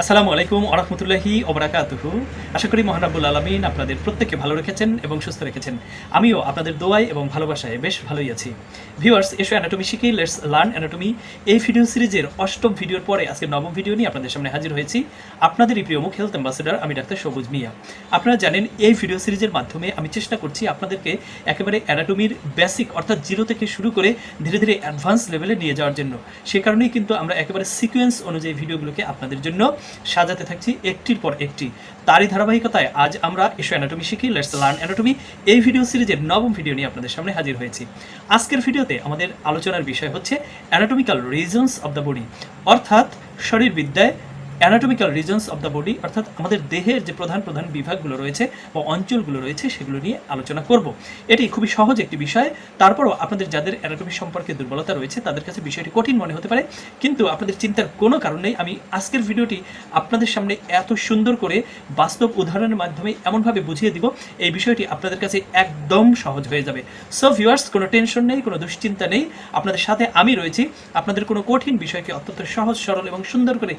আসসালামু আলাইকুম ওয়া রাহমাতুল্লাহি ওয়া বারাকাতুহু। আশা করি মহান রব্বুল আলামিন আপনাদের প্রত্যেককে ভালো রেখেছেন এবং সুস্থ রেখেছেন। আমিও আপনাদের দোয়ায় এবং ভালোবাসায় বেশ ভালোই আছি। ভিউয়ার্স, এসো অ্যানাটমি শিখি, লেটস লার্ন অ্যানাটমি। এই ভিডিও সিরিজের ৮ম ভিডিওর পরে আজকে ৯ম ভিডিও নিয়ে আপনাদের সামনে হাজির হয়েছি। আপনাদেরই প্রিয় মুখ হেলথ অ্যাম্বাসেডর আমি ডাক্তার সবুজ মিয়া। আপনারা জানেন এই ভিডিও সিরিজের মাধ্যমে আমি চেষ্টা করছি আপনাদেরকে একেবারে অ্যানাটমির বেসিক অর্থাৎ জিরো থেকে শুরু করে ধীরে ধীরে অ্যাডভান্স লেভেলে নিয়ে যাওয়ার জন্য। সে কারণেই কিন্তু আমরা একেবারে সিকোয়েন্স অনুযায়ী ভিডিওগুলোকে আপনাদের জন্য সাজাতে থাকছি একটির পর একটি। তারই ধারাবাহিকতায় আজ আমরা এসো অ্যানাটমি শিখি, লেটস লার্ন অ্যানাটমি এই ভিডিও সিরিজের ৯ম ভিডিও নিয়ে আপনাদের সামনে হাজির হয়েছি। আজকের ভিডিওতে আমাদের আলোচনার বিষয় হচ্ছে anatomical regions of the body, অর্থাৎ শরীরবিদ্যায় anatomical regions of the body, অর্থাৎ আমাদের দেহের যে প্রধান প্রধান বিভাগগুলো রয়েছে বা অঞ্চলগুলো রয়েছে সেগুলো নিয়ে আলোচনা করব। এটি খুবই সহজ একটি বিষয়, তারপরও আপনাদের যাদের অ্যানাটমি সম্পর্কে দুর্বলতা রয়েছে তাদের কাছে বিষয়টি কঠিন মনে হতে পারে, কিন্তু আপনাদের চিন্তার কোনো কারণ নেই। আমি আজকের ভিডিওটি আপনাদের সামনে এত সুন্দর করে বাস্তব উদাহরণের মাধ্যমে এমনভাবে বুঝিয়ে দিব এই বিষয়টি আপনাদের কাছে একদম সহজ হয়ে যাবে। সো ভিউয়ার্স, কোনো টেনশন নেই, কোনো দুশ্চিন্তা নেই, আপনাদের সাথে আমি রয়েছি। আপনাদের কোনো কঠিন বিষয়কে অত্যন্ত সহজ সরল এবং সুন্দর করে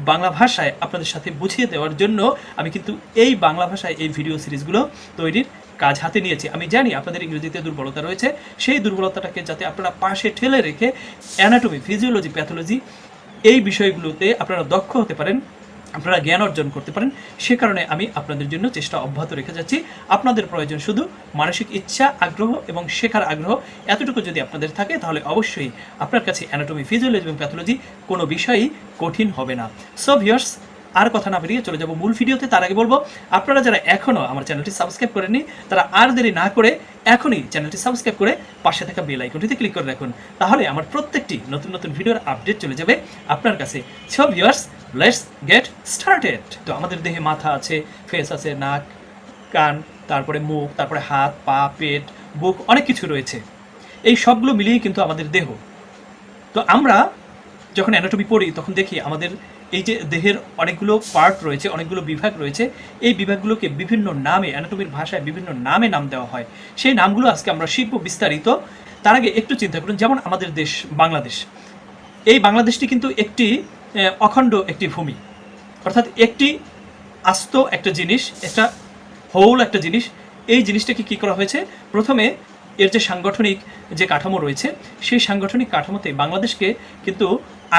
বাংলা ভাষায় আপনাদের সাথে বুঝিয়ে দেওয়ার জন্য আমি কিন্তু এই বাংলা ভাষায় এই ভিডিও সিরিজগুলো তৈরির কাজ হাতে নিয়েছি। আমি জানি আপনাদের ইংরেজিতে দুর্বলতা রয়েছে, সেই দুর্বলতাটাকে যাতে আপনারা পাশে ঠেলে রেখে অ্যানাটমি, ফিজিওলজি, প্যাথোলজি এই বিষয়গুলোতে আপনারা দক্ষ হতে পারেন, আপনারা জ্ঞান অর্জন করতে পারেন, সে কারণে আমি আপনাদের জন্য চেষ্টা অব্যাহত রেখে যাচ্ছি। আপনাদের প্রয়োজন শুধু মানসিক ইচ্ছা, আগ্রহ এবং শেখার আগ্রহ। এতটুকু যদি আপনাদের থাকে তাহলে অবশ্যই আপনার কাছে অ্যানাটমি, ফিজিওলজি এবং প্যাথোলজি কোনো বিষয়ই কঠিন হবে না। সো ভিউয়ার্স, আর কথা না বেরিয়ে চলে যাব মূল ভিডিওতে। তার আগে বলবো, আপনারা যারা এখনও আমার চ্যানেলটি সাবস্ক্রাইব করেননি তারা আর দেরি না করে এখনই চ্যানেলটি সাবস্ক্রাইব করে পাশে থাকা বেল আইকনটিতে ক্লিক করে রাখুন, তাহলে আমার প্রত্যেকটি নতুন নতুন ভিডিওর আপডেট চলে যাবে আপনার কাছে। So viewers, let's get started. তো আমাদের দেহে মাথা আছে, ফেস আছে, নাক, কান, তারপরে মুখ, তারপরে হাত, পা, পেট, বুক, অনেক কিছু রয়েছে। এই সবগুলো মিলিয়েই কিন্তু আমাদের দেহ। তো আমরা যখন অ্যানাটমি পড়ি তখন দেখি আমাদের এই যে দেহের অনেকগুলো পার্ট রয়েছে, অনেকগুলো বিভাগ রয়েছে, এই বিভাগগুলোকে বিভিন্ন নামে, অ্যানাটমির ভাষায় বিভিন্ন নামে নাম দেওয়া হয়। সেই নামগুলো আজকে আমরা শিখব বিস্তারিত। তার আগে একটু চিন্তা করুন, যেমন আমাদের দেশ বাংলাদেশ, এই বাংলাদেশটি কিন্তু একটি অখণ্ড একটি ভূমি, অর্থাৎ একটি আস্ত একটা জিনিস, একটা হোল একটা জিনিস। এই জিনিসটাকে কী করা হয়েছে, প্রথমে এর যে সাংগঠনিক যে কাঠামো রয়েছে সেই সাংগঠনিক কাঠামোতে বাংলাদেশকে কিন্তু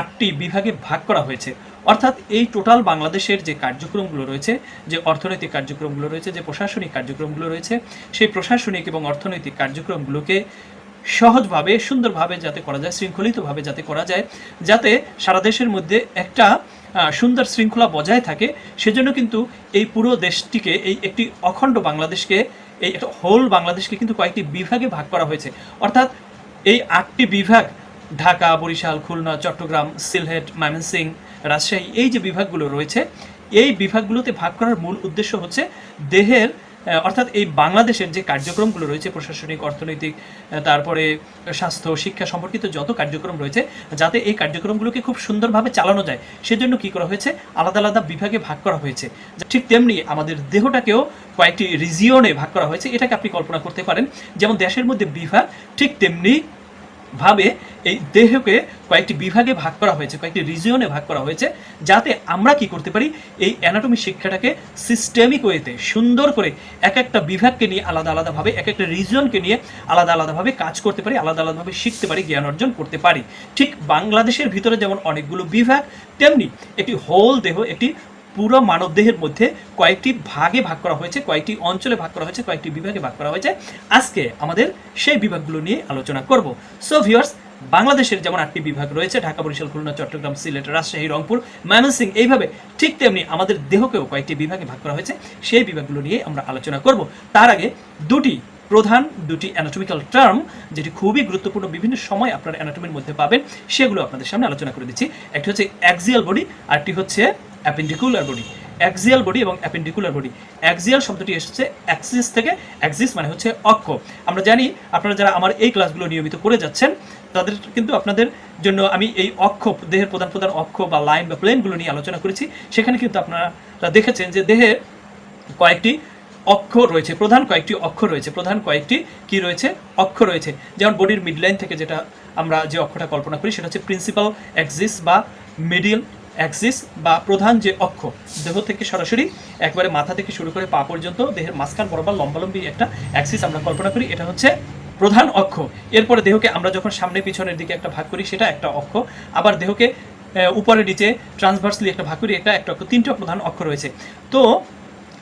8টি বিভাগে ভাগ করা হয়েছে। অর্থাৎ এই টোটাল বাংলাদেশের যে কার্যক্রমগুলো রয়েছে, যে অর্থনৈতিক কার্যক্রমগুলো রয়েছে, যে প্রশাসনিক কার্যক্রমগুলো রয়েছে, সেই প্রশাসনিক এবং অর্থনৈতিক কার্যক্রমগুলোকে সহজভাবে, সুন্দরভাবে যাতে করা যায়, শৃঙ্খলিতভাবে যাতে করা যায়, যাতে সারা দেশের মধ্যে একটা সুন্দর শৃঙ্খলা বজায় থাকে, সেজন্য কিন্তু এই পুরো দেশটিকে, এই একটি অখণ্ড বাংলাদেশকে, এই একটা হোল বাংলাদেশকে কিন্তু কয়েকটি বিভাগে ভাগ করা হয়েছে। অর্থাৎ এই 8টি বিভাগ, ঢাকা, বরিশাল, খুলনা, চট্টগ্রাম, সিলেট, ময়মনসিংহ, রাজশাহী, এই যে বিভাগগুলো রয়েছে, এই বিভাগগুলোতে ভাগ করার মূল উদ্দেশ্য হচ্ছে দেহের, অর্থাৎ এই বাংলাদেশের যে কার্যক্রমগুলো রয়েছে, প্রশাসনিক, অর্থনৈতিক, তারপরে স্বাস্থ্য, শিক্ষা সম্পর্কিত যত কার্যক্রম রয়েছে, যাতে এই কার্যক্রমগুলোকে খুব সুন্দরভাবে চালানো যায়, সেজন্য কী করা হয়েছে, আলাদা আলাদা বিভাগে ভাগ করা হয়েছে। ঠিক তেমনি আমাদের দেহটাকেও কয়েকটি রিজিয়নে ভাগ করা হয়েছে। এটাকে আপনি কল্পনা করতে পারেন যেমন দেশের মধ্যে বিভাগ, ঠিক তেমনি ভাবে এই দেহকে কয়েকটি বিভাগে ভাগ করা হয়েছে, কয়েকটি রিজিয়নে ভাগ করা হয়েছে, যাতে আমরা কি করতে পারি, এই অ্যানাটমি শিক্ষাটাকে সিস্টেমিক ওয়েতে সুন্দর করে এক একটা বিভাগকে নিয়ে আলাদা আলাদাভাবে, এক একটা রিজিয়নকে নিয়ে আলাদা আলাদাভাবে কাজ করতে পারি, আলাদা আলাদাভাবে শিখতে পারি, জ্ঞান অর্জন করতে পারি। ঠিক বাংলাদেশের ভিতরে যেমন অনেকগুলো বিভাগ, তেমনি একটি হোল দেহ, একটি পুরো মানবদেহের মধ্যে কয়েকটি ভাগে ভাগ করা হয়েছে, কয়েকটি অঞ্চলে ভাগ করা হয়েছে, কয়েকটি বিভাগে ভাগ করা হয়েছে। আজকে আমাদের সেই বিভাগগুলো নিয়ে আলোচনা করব। সো ভিউয়ার্স, বাংলাদেশের যেমন 8টি বিভাগ রয়েছে, ঢাকা, বরিশাল, খুলনা, চট্টগ্রাম, সিলেট, রাজশাহী, রংপুর, ময়মনসিংহ, এইভাবে ঠিক তেমনি আমাদের দেহকেও কয়েকটি বিভাগে ভাগ করা হয়েছে। সেই বিভাগগুলো নিয়ে আমরা আলোচনা করব। তার আগে প্রধান দুটি অ্যানাটমিক্যাল টার্ম, যেটি খুবই গুরুত্বপূর্ণ, বিভিন্ন সময় আপনারা অ্যানাটমির মধ্যে পাবেন, সেগুলো আপনাদের সামনে আলোচনা করে দিচ্ছি। একটি হচ্ছে অ্যাক্সিয়াল বডি, আরেকটি হচ্ছে অ্যাপেন্ডিকুলার বডি। অ্যাক্সিয়াল বডি এবং অ্যাপেন্ডিকুলার বডি। অ্যাক্সিয়াল শব্দটি এসেছে অ্যাক্সিস থেকে, অ্যাক্সিস মানে হচ্ছে অক্ষ। আমরা জানি, আপনারা যারা আমার এই ক্লাসগুলো নিয়মিত করে যাচ্ছেন তাদের কিন্তু আপনাদের জন্য আমি এই অক্ষ, দেহের প্রধান প্রধান অক্ষ বা লাইন বা প্লেনগুলো নিয়ে আলোচনা করেছি। সেখানে কিন্তু আপনারা দেখেছেন যে দেহে কয়েকটি অক্ষ রয়েছে, প্রধান কয়েকটি অক্ষ রয়েছে, প্রধান কয়েকটি কি রয়েছে, অক্ষ রয়েছে। যেমন বডির মিডলাইন থেকে যেটা আমরা যে অক্ষটা কল্পনা করি সেটা হচ্ছে প্রিন্সিপাল অ্যাক্সিস বা মিডিল অ্যাক্সিস বা প্রধান যে অক্ষ, দেহ থেকে সরাসরি একবারে মাথা থেকে শুরু করে পা পর্যন্ত দেহের মাঝখান বরাবর লম্বালম্বী একটা অ্যাক্সিস আমরা কল্পনা করি, এটা হচ্ছে প্রধান অক্ষ। এরপরে দেহকে আমরা যখন সামনে পিছনের দিকে একটা ভাগ করি সেটা একটা অক্ষ, আবার দেহকে উপরে নিচে ট্রান্সভার্সলি একটা ভাগ করি, একটা অক্ষ, তিনটা প্রধান অক্ষ রয়েছে। তো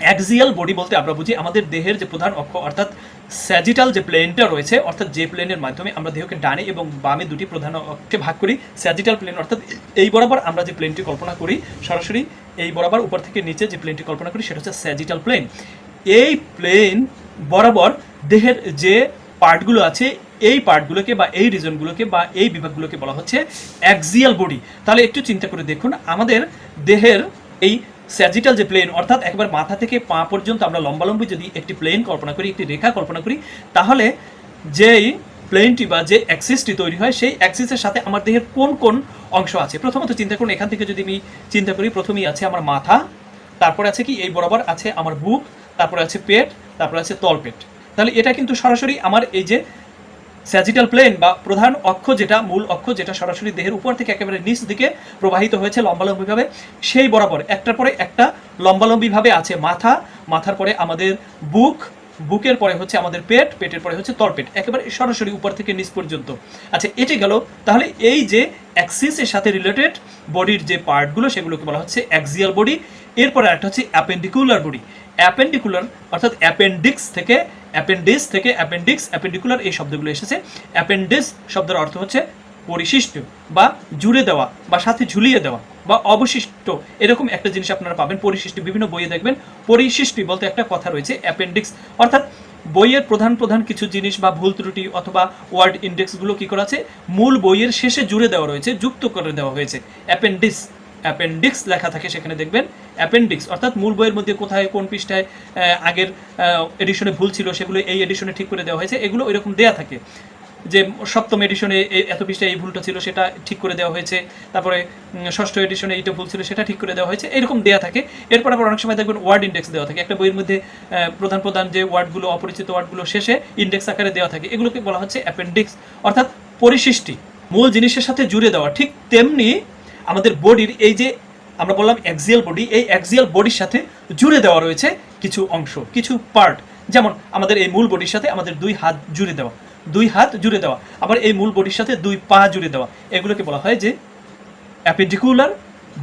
অ্যাক্সিয়াল বডি বলতে আমরা বুঝি আমাদের দেহের যে প্রধান অক্ষ অর্থাৎ স্যাজিটাল যে প্লেনটা রয়েছে, অর্থাৎ যে প্লেনের মাধ্যমে আমরা দেহকে ডানে এবং বামে দুটি প্রধান অক্ষে ভাগ করি, স্যাজিটাল প্লেন অর্থাৎ এই বরাবর আমরা যে প্লেনটি কল্পনা করি সরাসরি এই বরাবর উপর থেকে নিচে যে প্লেনটি কল্পনা করি সেটা হচ্ছে স্যাজিটাল প্লেন। এই প্লেন বরাবর দেহের যে পার্টগুলো আছে এই পার্টগুলোকে বা এই রিজনগুলোকে বা এই বিভাগগুলোকে বলা হচ্ছে অ্যাক্সিয়াল বডি। তাহলে একটু চিন্তা করে দেখুন, আমাদের দেহের এই স্যাজিটাল যে প্লেন অর্থাৎ একবার মাথা থেকে পা পর্যন্ত আমরা লম্বালম্বী যদি একটি প্লেন কল্পনা করি, একটি রেখা কল্পনা করি, তাহলে যেই প্লেনটি বা যে অ্যাক্সিসটি তৈরি হয় সেই অ্যাক্সিসের সাথে আমার দেহের কোন কোন অংশ আছে। প্রথমত চিন্তা করুন, এখান থেকে যদি আমি চিন্তা করি, প্রথমেই আছে আমার মাথা, তারপরে আছে কি এই বরাবর আছে আমার বুক, তারপরে আছে পেট, তারপরে আছে তলপেট। তাহলে এটা কিন্তু সরাসরি আমার এই যে স্যাজিটাল প্লেন বা প্রধান অক্ষ, যেটা মূল অক্ষ, যেটা সরাসরি দেহের উপর থেকে একেবারে নিচ দিকে প্রবাহিত হয়েছে লম্বালম্বীভাবে, সেই বরাবর একটার পরে একটা লম্বালম্বীভাবে আছে মাথা, মাথার পরে আমাদের বুক, বুকের পরে হচ্ছে আমাদের পেট, পেটের পরে হচ্ছে তলপেট, একেবারে সরাসরি উপর থেকে নিচ পর্যন্ত। আচ্ছা, এটি গেল। তাহলে এই যে অ্যাক্সিসের সাথে রিলেটেড বডির যে পার্টগুলো সেগুলোকে বলা হচ্ছে অ্যাক্সিয়াল বডি। এরপরে একটা হচ্ছে অ্যাপেন্ডিকুলার বডি। অ্যাপেন্ডিকুলার অর্থাৎ অ্যাপেন্ডিক্স থেকে অ্যাপেন্ডিক্স, অ্যাপেন্ডিকুলার এই শব্দগুলো এসেছে। অ্যাপেন্ডিক্স শব্দের অর্থ হচ্ছে পরিশিষ্ট বা জুড়ে দেওয়া বা সাথে ঝুলিয়ে দেওয়া বা অবশিষ্ট, এরকম একটা জিনিস আপনারা পাবেন পরিশিষ্ট। বিভিন্ন বইয়ে দেখবেন পরিশিষ্টি বলতে একটা কথা রয়েছে, অ্যাপেন্ডিক্স অর্থাৎ বইয়ের প্রধান প্রধান কিছু জিনিস বা ভুল ত্রুটি অথবা ওয়ার্ড ইন্ডেক্সগুলো কী করা আছে, মূল বইয়ের শেষে জুড়ে দেওয়া রয়েছে, যুক্ত করে দেওয়া হয়েছে। অ্যাপেন্ডিক্স লেখা থাকে, সেখানে দেখবেন অ্যাপেন্ডিক্স অর্থাৎ মূল বইয়ের মধ্যে কোথায় কোন পৃষ্ঠায় আগের এডিশনে ভুল ছিল সেগুলো এই এডিশনে ঠিক করে দেওয়া হয়েছে, এগুলো ওইরকম দেওয়া থাকে যে সপ্তম এডিশনে এত পৃষ্ঠায় এই ভুলটা ছিল সেটা ঠিক করে দেওয়া হয়েছে, তারপরে ষষ্ঠ এডিশনে এইটা ভুল ছিল সেটা ঠিক করে দেওয়া হয়েছে, এরকম দেওয়া থাকে। এরপর আবার অনেক সময় দেখবেন ওয়ার্ড ইন্ডেক্স দেওয়া থাকে, একটা বইয়ের মধ্যে প্রধান প্রধান যে ওয়ার্ডগুলো, অপরিচিত ওয়ার্ডগুলো শেষে ইন্ডেক্স আকারে দেওয়া থাকে, এগুলোকে বলা হচ্ছে অ্যাপেন্ডিক্স অর্থাৎ পরিশিষ্টি, মূল জিনিসের সাথে জুড়ে দেওয়া। ঠিক তেমনি আমাদের বডির এই যে আমরা বললাম অ্যাক্সিয়াল বডি, এই অ্যাক্সিয়াল বডির সাথে জুড়ে দেওয়া রয়েছে কিছু অংশ, কিছু পার্ট। যেমন আমাদের এই মূল বডির সাথে আমাদের দুই হাত জুড়ে দেওয়া, আবার এই মূল বডির সাথে দুই পা জুড়ে দেওয়া, এগুলোকে বলা হয় যে অ্যাপেন্ডিকুলার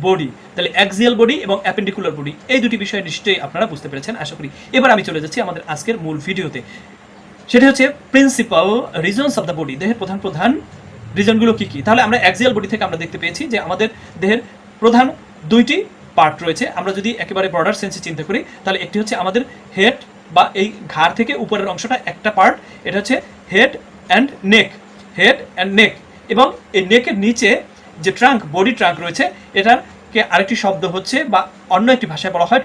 বডি। তাহলে অ্যাক্সিয়াল বডি এবং অ্যাপেন্ডিকুলার বডি এই দুটি বিষয় নিশ্চয়ই আপনারা বুঝতে পেরেছেন আশা করি। এবার আমি চলে যাচ্ছি আমাদের আজকের মূল ভিডিওতে, সেটা হচ্ছে principal reasons of the body, দেহের প্রধান প্রধান রিজনগুলো কী কী। তাহলে আমরা অ্যাক্সিয়াল বডি থেকে আমরা দেখতে পেয়েছি যে আমাদের দেহের প্রধান দুইটি পার্ট রয়েছে। আমরা যদি একেবারে ব্রডার সেন্সে চিন্তা করি, তাহলে একটি হচ্ছে আমাদের হেড বা এই ঘাড় থেকে উপরের অংশটা একটা পার্ট, এটা হচ্ছে হেড অ্যান্ড নেক, এবং এই নেকের নিচে যে ট্রাঙ্ক, বডি ট্রাঙ্ক রয়েছে, এটাকে আরেকটি শব্দ হচ্ছে বা অন্য একটি ভাষায় বলা হয়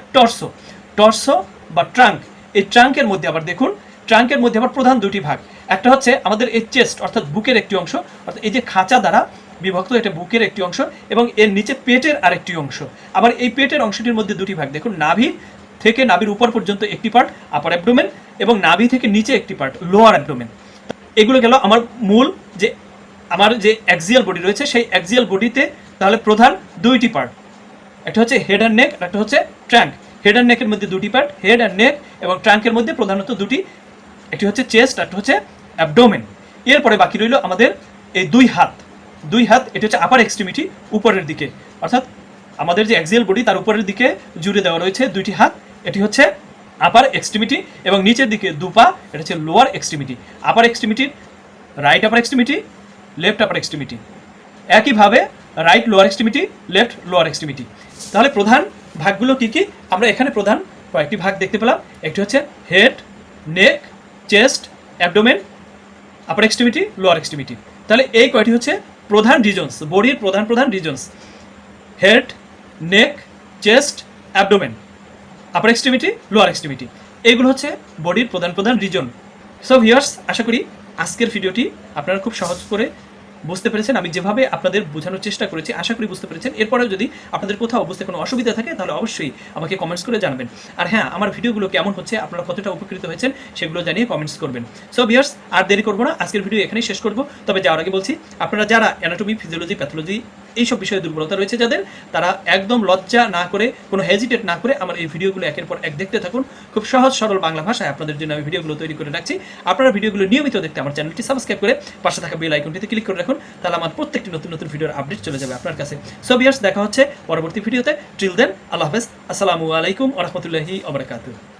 টর্সো বা ট্রাঙ্ক। এই ট্রাঙ্কের মধ্যে আবার দেখুন, ট্রাঙ্কের মধ্যে আবার প্রধান দুটি ভাগ, একটা হচ্ছে আমাদের এই চেস্ট অর্থাৎ বুকের একটি অংশ, অর্থাৎ এই যে খাঁচা দ্বারা বিভক্ত, এটা বুকের একটি অংশ, এবং এর নিচে পেটের আরেকটি অংশ। আবার এই পেটের অংশটির মধ্যে দুটি ভাগ, দেখুন নাভি থেকে নাভির উপর পর্যন্ত একটি পার্ট আপার অ্যাবডোমেন, এবং নাভি থেকে নিচে একটি পার্ট লোয়ার অ্যাবডোমেন। এগুলো গেল আমার মূল যে আমার যে অ্যাক্সিয়াল বডি রয়েছে, সেই অ্যাক্সিয়াল বডিতে তাহলে প্রধান দুইটি পার্ট, একটা হচ্ছে হেড অ্যান্ড নেক, একটা হচ্ছে ট্রাঙ্ক। হেড অ্যান্ড নেকের মধ্যে দুটি পার্ট, হেড অ্যান্ড নেক, এবং ট্রাঙ্কের মধ্যে প্রধানত দুটি, একটি হচ্ছে চেস্ট, একটা হচ্ছে অ্যাবডোমেন। এরপরে বাকি রইল আমাদের এই দুই হাত, এটি হচ্ছে আপার এক্সট্রিমিটি, উপরের দিকে, অর্থাৎ আমাদের যে অ্যাক্সিয়াল বডি তার উপরের দিকে জুড়ে দেওয়া রয়েছে দুইটি হাত, এটি হচ্ছে আপার এক্সট্রিমিটি, এবং নিচের দিকে দুপা, এটা হচ্ছে লোয়ার এক্সট্রিমিটি। আপার এক্সট্রিমিটির রাইট আপার এক্সট্রিমিটি, লেফট আপার এক্সট্রিমিটি, একইভাবে right lower extremity, left lower extremity. তাহলে প্রধান ভাগগুলো কী কী, আমরা এখানে প্রধান কয়েকটি ভাগ দেখতে পেলাম, একটি হচ্ছে হেড, নেক, চেস্ট, অ্যাবডোমেন, আপার এক্সট্রিমিটি, লোয়ার এক্সট্রিমিটি। তাহলে এই কয়টি হচ্ছে প্রধান রিজনস, বডির প্রধান রিজনস, হেড, নেক, চেস্ট, অ্যাবডোমেন, আপার এক্সট্রিমিটি, লোয়ার এক্সট্রিমিটি, এইগুলো হচ্ছে বডির প্রধান রিজন। সো ভিউয়ার্স, আশা করি আজকের ভিডিওটি আপনারা খুব সহজ করে বুঝতে পেরেছেন। আমি যেভাবে আপনাদের বোঝানোর চেষ্টা করেছি আশা করি বুঝতে পেরেছেন। এরপরেও যদি আপনাদের কোথাও বুঝতে কোনো অসুবিধা থাকে তাহলে অবশ্যই আমাকে কমেন্টস করে জানাবেন। আর হ্যাঁ, আমার ভিডিওগুলো কেমন হচ্ছে, আপনারা কতটা উপকৃত হয়েছেন সেগুলো জানিয়ে কমেন্টস করবেন। সো ভিউয়ার্স, আর দেরি করবো না, আজকের ভিডিও এখানেই শেষ করব। তবে যাওয়ার আগে বলছি, আপনারা যারা অ্যানাটমি, ফিজিওলজি, প্যাথোলজি এইসব বিষয়ে দুর্বলতা রয়েছে যাদের, তারা একদম লজ্জা না করে, কোনো হেজিটেট না করে আমার এই ভিডিওগুলো একের পর এক দেখতে থাকুন। খুব সহজ সরল বাংলা ভাষায় আপনাদের জন্য আমি ভিডিওগুলো তৈরি করে রাখছি। আপনারা ভিডিওগুলো নিয়মিত দেখতে আমার চ্যানেলটি সাবস্ক্রাইব করে পাশে থাকা বেল আইকনটিতে ক্লিক করে রাখুন, তাহলে আমার প্রত্যেকটি নতুন নতুন ভিডিওর আপডেট চলে যাবে আপনার কাছে। সো ভিউয়ার্স, দেখা হচ্ছে পরবর্তী ভিডিওতে। টিল দেন, আল্লাহ হাফেজ, আসসালামু আলাইকুম ওয়া রাহমাতুল্লাহি ওয়া বারাকাতুহু।